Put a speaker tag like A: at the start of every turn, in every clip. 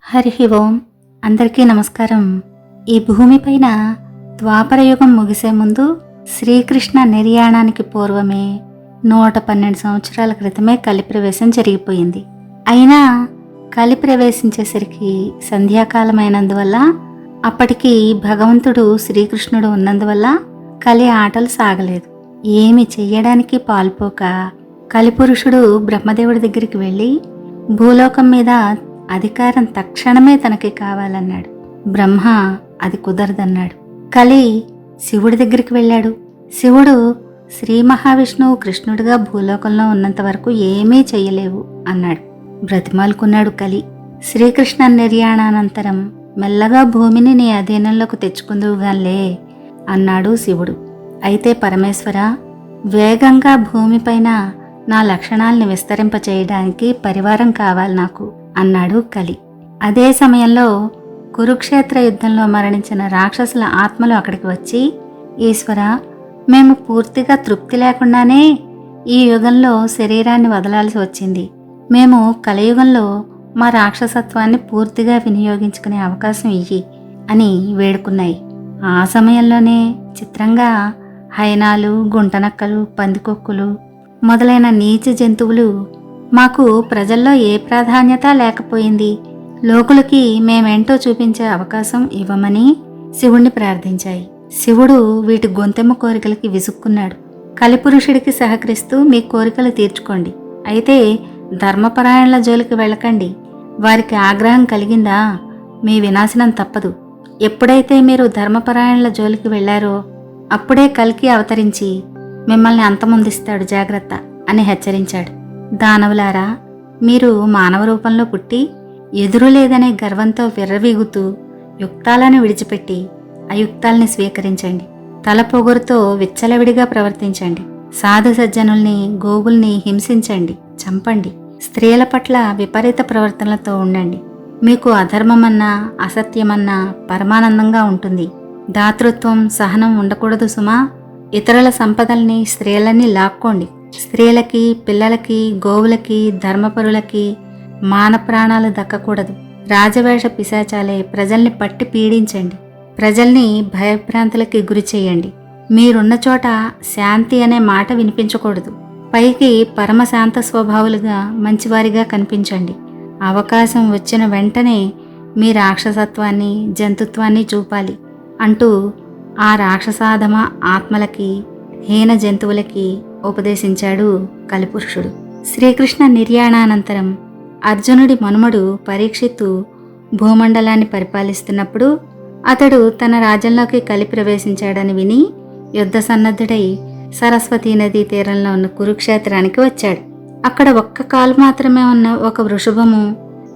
A: హరి ఓం. అందరికీ నమస్కారం. ఈ భూమిపైన ద్వాపరయుగం ముగిసే ముందు శ్రీకృష్ణ నిర్యాణానికి పూర్వమే 112 సంవత్సరాల క్రితమే కలిప్రవేశం జరిగిపోయింది. అయినా కలిప్రవేశించేసరికి సంధ్యాకాలమైనందువల్ల, అప్పటికి భగవంతుడు శ్రీకృష్ణుడు ఉన్నందువల్ల కలి ఆటలు సాగలేదు. ఏమి చెయ్యడానికి పాల్పోక కలిపురుషుడు బ్రహ్మదేవుడి దగ్గరికి వెళ్ళి భూలోకం మీద అధికారం తక్షణమే తనకి కావాలన్నాడు. బ్రహ్మ అది కుదరదన్నాడు. కలి శివుడి దగ్గరికి వెళ్ళాడు. శివుడు శ్రీ మహావిష్ణువు కృష్ణుడిగా భూలోకంలో ఉన్నంత వరకు ఏమీ చెయ్యలేవు అన్నాడు. బ్రతిమాలుకున్నాడు కలి. శ్రీకృష్ణ నిర్యాణానంతరం మెల్లగా భూమిని నీ అధీనంలోకి తెచ్చుకుందువుగాన్లే అన్నాడు శివుడు. అయితే పరమేశ్వర, వేగంగా భూమిపైన నా లక్షణాల్ని విస్తరింపచేయడానికి పరివారం కావాలి నాకు అన్నాడు కలి. అదే సమయంలో కురుక్షేత్ర యుద్ధంలో మరణించిన రాక్షసుల ఆత్మలు అక్కడికి వచ్చి, ఈశ్వర, మేము పూర్తిగా తృప్తి లేకుండానే ఈ యుగంలో శరీరాన్ని వదలాల్సి వచ్చింది. మేము కలియుగంలో మా రాక్షసత్వాన్ని పూర్తిగా వినియోగించుకునే అవకాశం ఇయ్యి అని వేడుకున్నాయి. ఆ సమయంలోనే చిత్రంగా హైనాలు, గుంటనక్కలు, పందికొక్కులు మొదలైన నీచ జంతువులు మాకు ప్రజల్లో ఏ ప్రాధాన్యత లేకపోయింది, లోకులకి మేమేంటో చూపించే అవకాశం ఇవ్వమని శివుణ్ణి ప్రార్థించాయి. శివుడు వీటి గొంతెమ్మ కోరికలకి విసుక్కున్నాడు. కలిపురుషుడికి సహకరిస్తూ మీ కోరికలు తీర్చుకోండి, అయితే ధర్మపరాయణల జోలికి వెళ్ళకండి. వారికి ఆగ్రహం కలిగిందా మీ వినాశనం తప్పదు. ఎప్పుడైతే మీరు ధర్మపరాయణల జోలికి వెళ్లారో అప్పుడే కల్కి అవతరించి మిమ్మల్ని అంతమొందిస్తాడు, జాగ్రత్త అని హెచ్చరించాడు. దానవులారా, మీరు మానవ రూపంలో పుట్టి ఎదురు లేదనే గర్వంతో విర్రవీగుతూ యుక్తాలను విడిచిపెట్టి అయుక్తాల్ని స్వీకరించండి. తల పొగురుతో విచ్చలవిడిగా ప్రవర్తించండి. సాధు సజ్జనుల్ని, గోవుల్ని హింసించండి, చంపండి. స్త్రీల పట్ల విపరీత ప్రవర్తనలతో ఉండండి. మీకు అధర్మమన్నా అసత్యమన్నా పరమానందంగా ఉంటుంది. దాతృత్వం, సహనం ఉండకూడదు సుమా. ఇతరుల సంపదల్ని, స్త్రీలని లాక్కోండి. స్త్రీలకి, పిల్లలకి, గోవులకి, ధర్మపరులకి మాన ప్రాణాలు దక్కకూడదు. రాజవేష పిశాచాలే ప్రజల్ని పట్టి పీడించండి. ప్రజల్ని భయభ్రాంతులకి గురి చేయండి. మీరున్న చోట శాంతి అనే మాట వినిపించకూడదు. పైకి పరమశాంత స్వభావులుగా మంచివారిగా కనిపించండి. అవకాశం వచ్చిన వెంటనే మీ రాక్షసత్వాన్ని, జంతుత్వాన్ని చూపాలి అంటూ ఆ రాక్షసాధమ ఆత్మలకి, హీన జంతువులకి ఉపదేశించాడు కలిపురుషుడు. శ్రీకృష్ణ నిర్యాణానంతరం అర్జునుడి మనుమడు పరీక్షిత్తు భూమండలాన్ని పరిపాలిస్తున్నప్పుడు అతడు తన రాజ్యంలోకి కలి ప్రవేశించాడని విని యుద్ధ సన్నద్ధుడై సరస్వతీ నదీ తీరంలో ఉన్న కురుక్షేత్రానికి వచ్చాడు. అక్కడ ఒక్క కాలు మాత్రమే ఉన్న ఒక వృషభము,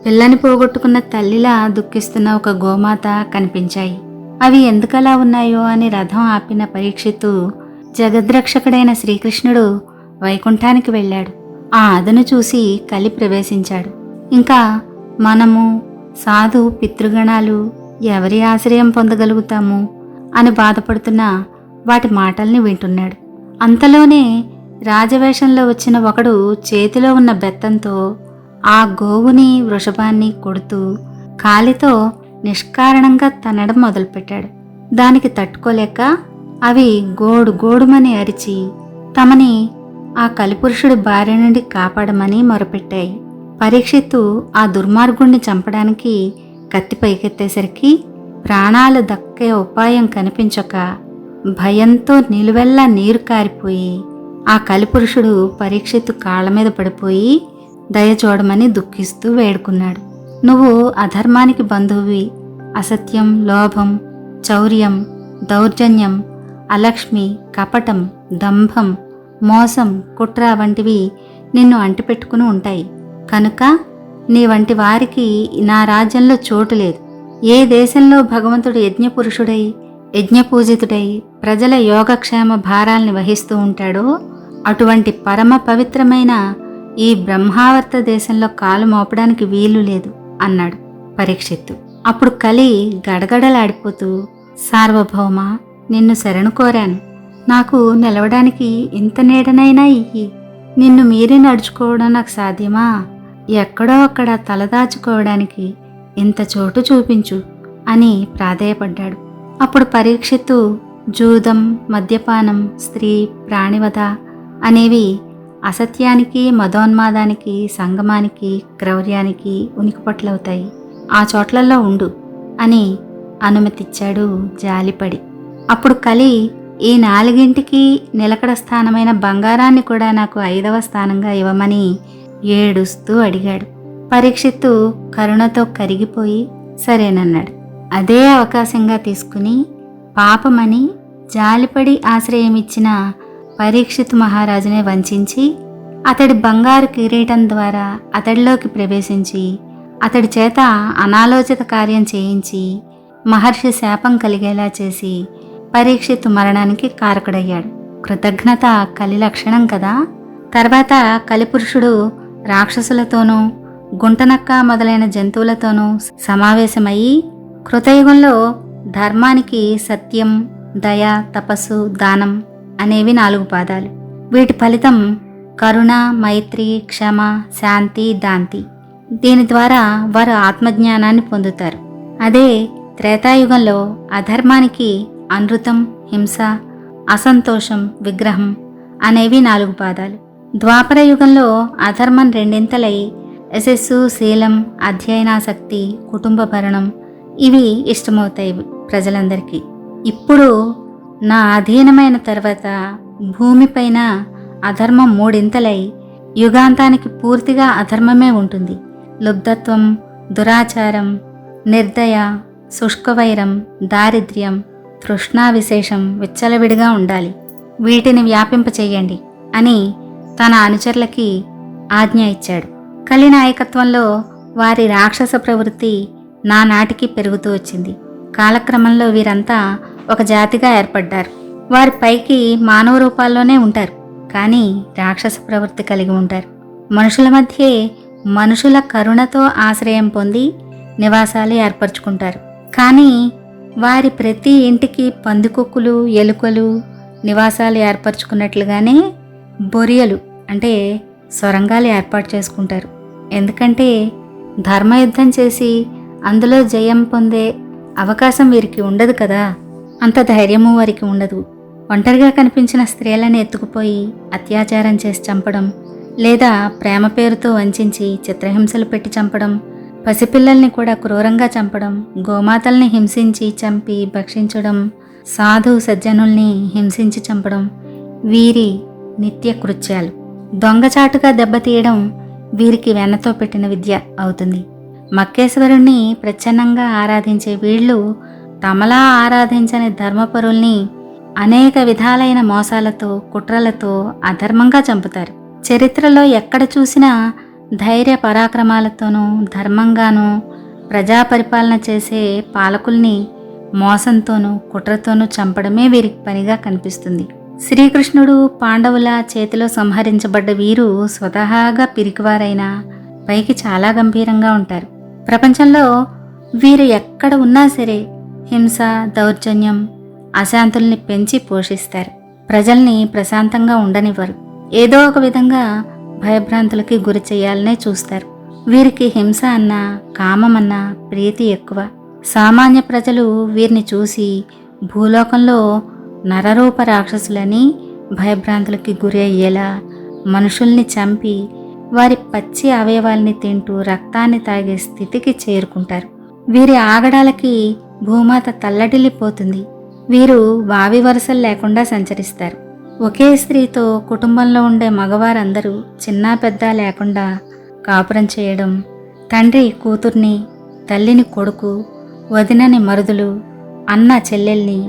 A: పిల్లని పోగొట్టుకున్న తల్లిలా దుఃఖిస్తున్న ఒక గోమాత కనిపించాయి. అవి ఎందుకలా ఉన్నాయో అని రథం ఆపిన పరీక్షిత్తు జగద్రక్షకుడైన శ్రీకృష్ణుడు వైకుంఠానికి వెళ్ళాడు. ఆ అదను చూసి కలి ప్రవేశించాడు. ఇంకా మనము సాధు పితృగణాలు ఎవరి ఆశ్రయం పొందగలుగుతాము అని బాధపడుతున్న వాటి మాటల్ని వింటున్నాడు. అంతలోనే రాజవేషంలో వచ్చిన ఒకడు చేతిలో ఉన్న బెత్తంతో ఆ గోవుని, వృషభాన్ని కొడుతూ కాలితో నిష్కారణంగా తన్నడం మొదలుపెట్టాడు. దానికి తట్టుకోలేక అవి గోడు గోడుమని అరిచి తమని ఆ కలిపురుషుడి భార్య నుండి కాపాడమని మొరపెట్టాయి. పరీక్షిత్తు ఆ దుర్మార్గుణ్ణి చంపడానికి కత్తి పైకెత్తేసరికి ప్రాణాలు దక్కే ఉపాయం కనిపించక భయంతో నిలువెల్లా నీరు కారిపోయి ఆ కలిపురుషుడు పరీక్షిత్తు కాళ్ల మీద పడిపోయి దయ చూడమని దుఃఖిస్తూ వేడుకున్నాడు. నువ్వు అధర్మానికి బంధువువి. అసత్యం, లోభం, చౌర్యం, దౌర్జన్యం, అలక్ష్మి, కపటం, దంభం, మోసం, కుట్ర వంటివి నిన్ను అంటిపెట్టుకుని ఉంటాయి. కనుక నీ వంటి వారికి నా రాజ్యంలో చోటు లేదు. ఏ దేశంలో భగవంతుడు యజ్ఞపురుషుడై, యజ్ఞపూజితుడై ప్రజల యోగక్షేమ భారాల్ని వహిస్తూ ఉంటాడో అటువంటి పరమ పవిత్రమైన ఈ బ్రహ్మావర్త దేశంలో కాలు మోపడానికి వీలు లేదు అన్నాడు పరీక్షిత్తు. అప్పుడు కలి గడగడలాడిపోతూ, సార్వభౌమ, నిన్ను శరణు కోరాను. నాకు నిలవడానికి ఇంత నీడనైనా ఇయ్యి. నిన్ను మీరి నడుచుకోవడం నాకు సాధ్యమా? ఎక్కడో అక్కడ తలదాచుకోవడానికి ఇంత చోటు చూపించు అని ప్రాధేయపడ్డాడు. అప్పుడు పరీక్షిత్తు జూదం, మద్యపానం, స్త్రీ, ప్రాణివధ అనేవి అసత్యానికి, మదోన్మాదానికి, సంగమానికి, క్రౌర్యానికి ఉనికిపట్లవుతాయి. ఆ చోట్లలో ఉండు అని అనుమతిచ్చాడు జాలిపడి. అప్పుడు కలి, ఈ 4ంటికి నిలకడ స్థానమైన బంగారాన్ని కూడా నాకు 5వ స్థానంగా ఇవ్వమని ఏడుస్తూ అడిగాడు. పరీక్షిత్తు కరుణతో కరిగిపోయి సరేనన్నాడు. అదే అవకాశంగా తీసుకుని పాపమని జాలిపడి ఆశ్రయమిచ్చిన పరీక్షిత్ మహారాజునే వంచించి అతడి బంగారు కిరీటం ద్వారా అతడిలోకి ప్రవేశించి అతడి చేత అనాలోచిత కార్యం చేయించి మహర్షి శాపం కలిగేలా చేసి పరీక్షిత్ మరణానికి కారకుడయ్యాడు. కృతజ్ఞత కలి లక్షణం కదా. తర్వాత కలిపురుషుడు రాక్షసులతోనూ గుంటనక్క మొదలైన జంతువులతోనూ సమావేశమయ్యి కృతయుగంలో ధర్మానికి సత్యం, దయ, తపస్సు, దానం అనేవి 4 పాదాలు. వీటి ఫలితం కరుణ, మైత్రి, క్షమ, శాంతి, దాంతి. దీని ద్వారా వారు ఆత్మజ్ఞానాన్ని పొందుతారు. అదే త్రేతాయుగంలో అధర్మానికి అనృతం, హింస, అసంతోషం, విగ్రహం అనేవి 4 పాదాలు. ద్వాపర యుగంలో అధర్మం 2 యశస్సు, శీలం, అధ్యయనాసక్తి, కుటుంబ భరణం ఇవి ఇష్టమవుతాయి ప్రజలందరికీ. ఇప్పుడు నా అధీనమైన తర్వాత భూమిపైన అధర్మం 3 యుగాంతానికి పూర్తిగా అధర్మమే ఉంటుంది. లుబ్ధత్వం, దురాచారం, నిర్దయ, శుష్కవైరం, దారిద్ర్యం, తృష్ణా విశేషం విచ్చలవిడిగా ఉండాలి. వీటిని వ్యాపింపచేయండి అని తన అనుచరులకి ఆజ్ఞ ఇచ్చాడు. కలి నాయకత్వంలో వారి రాక్షస ప్రవృత్తి నానాటికి పెరుగుతూ వచ్చింది. కాలక్రమంలో వీరంతా ఒక జాతిగా ఏర్పడ్డారు. వారి పైకి మానవ రూపాల్లోనే ఉంటారు, కానీ రాక్షస ప్రవృత్తి కలిగి ఉంటారు. మనుషుల మధ్యే మనుషుల కరుణతో ఆశ్రయం పొంది నివాసాలు ఏర్పరచుకుంటారు. కానీ వారి ప్రతి ఇంటికి పందికొక్కులు, ఎలుకలు నివాసాలు ఏర్పరచుకున్నట్లుగానే బొరియలు అంటే సొరంగాలు ఏర్పాటు చేసుకుంటారు. ఎందుకంటే ధర్మయుద్ధం చేసి అందులో జయం పొందే అవకాశం వీరికి ఉండదు కదా. అంత ధైర్యము వారికి ఉండదు. ఒంటరిగా కనిపించిన స్త్రీలను ఎత్తుకుపోయి అత్యాచారం చేసి చంపడం, లేదా ప్రేమ పేరుతో వంచించి చిత్రహింసలు పెట్టి చంపడం, పసిపిల్లల్ని కూడా క్రూరంగా చంపడం, గోమాతల్ని హింసించి చంపి భక్షించడం, సాధు సజ్జనుల్ని హింసించి చంపడం వీరి నిత్య కృత్యాలు. దొంగచాటుగా దెబ్బతీయడం వీరికి వెన్నతో పెట్టిన విద్య అవుతుంది. మక్కేశ్వరుణ్ణి ప్రచ్ఛన్నంగా ఆరాధించే వీళ్ళు తమలా ఆరాధించని ధర్మపరుల్ని అనేక విధాలైన మోసాలతో, కుట్రలతో అధర్మంగా చంపుతారు. చరిత్రలో ఎక్కడ చూసినా ధైర్య పరాక్రమాలతోనూ ధర్మంగానూ ప్రజాపరిపాలన చేసే పాలకుల్ని మోసంతోనూ కుట్రతోనూ చంపడమే వీరికి పనిగా కనిపిస్తుంది. శ్రీకృష్ణుడు పాండవుల చేతిలో సంహరించబడ్డ వీరు స్వతహాగా పిరికివారైనా పైకి చాలా గంభీరంగా ఉంటారు. ప్రపంచంలో వీరు ఎక్కడ ఉన్నా సరే హింస, దౌర్జన్యం, అశాంతుల్ని పెంచి పోషిస్తారు. ప్రజల్ని ప్రశాంతంగా ఉండనివ్వరు. ఏదో ఒక విధంగా భయభ్రాంతులకి గురి చేయాలనే చూస్తారు. వీరికి హింస అన్నా, కామమన్నా ప్రీతి ఎక్కువ. సామాన్య ప్రజలు వీరిని చూసి భూలోకంలో నరరూప రాక్షసులని భయభ్రాంతులకి గురి అయ్యేలా మనుషుల్ని చంపి వారి పచ్చి అవయవాల్ని తింటూ రక్తాన్ని తాగే స్థితికి చేరుకుంటారు. వీరి ఆగడాలకి భూమాత తల్లడిల్లిపోతుంది. వీరు వావి వరుసలు లేకుండా సంచరిస్తారు. ఒకే స్త్రీతో కుటుంబంలో ఉండే మగవారందరూ చిన్నా పెద్ద లేకుండా కాపురం చేయడం, తండ్రి కూతుర్ని, తల్లిని కొడుకు, వదినని మరుదులు, అన్న చెల్లెల్ని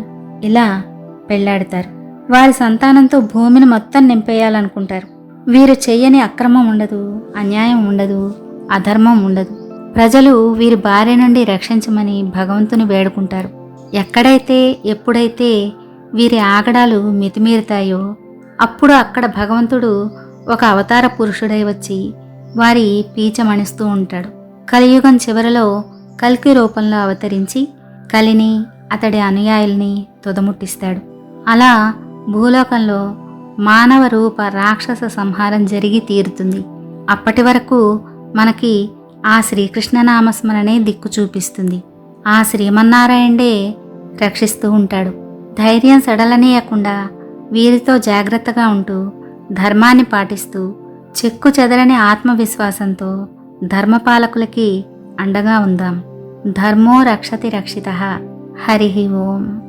A: ఇలా పెళ్లాడతారు. వారి సంతానంతో భూమిని మొత్తం నింపేయాలనుకుంటారు. వీరు చెయ్యని అక్రమం ఉండదు, అన్యాయం ఉండదు, అధర్మం ఉండదు. ప్రజలు వీరి బారి నుండి రక్షించమని భగవంతుని వేడుకుంటారు. ఎక్కడైతే ఎప్పుడైతే వీరి ఆగడాలు మితిమీరుతాయో అప్పుడు అక్కడ భగవంతుడు ఒక అవతార పురుషుడై వచ్చి వారి పీచమణిస్తూ ఉంటాడు. కలియుగం చివరలో కల్కి రూపంలో అవతరించి కలిని, అతడి అనుయాయుల్ని తుదముట్టిస్తాడు. అలా భూలోకంలో మానవ రూప రాక్షస సంహారం జరిగి తీరుతుంది. అప్పటి వరకు మనకి ఆ శ్రీకృష్ణనామస్మరణే దిక్కు చూపిస్తుంది. ఆ శ్రీమన్నారాయణుడే రక్షిస్తూ ఉంటాడు. ధైర్యం సడలనీయకుండా వీరితో జాగ్రత్తగా ఉంటూ ధర్మాన్ని పాటిస్తూ చెక్కు చెదరని ఆత్మవిశ్వాసంతో ధర్మపాలకులకి అండగా ఉందాం. ధర్మో రక్షతి రక్షితః. హరి ఓం.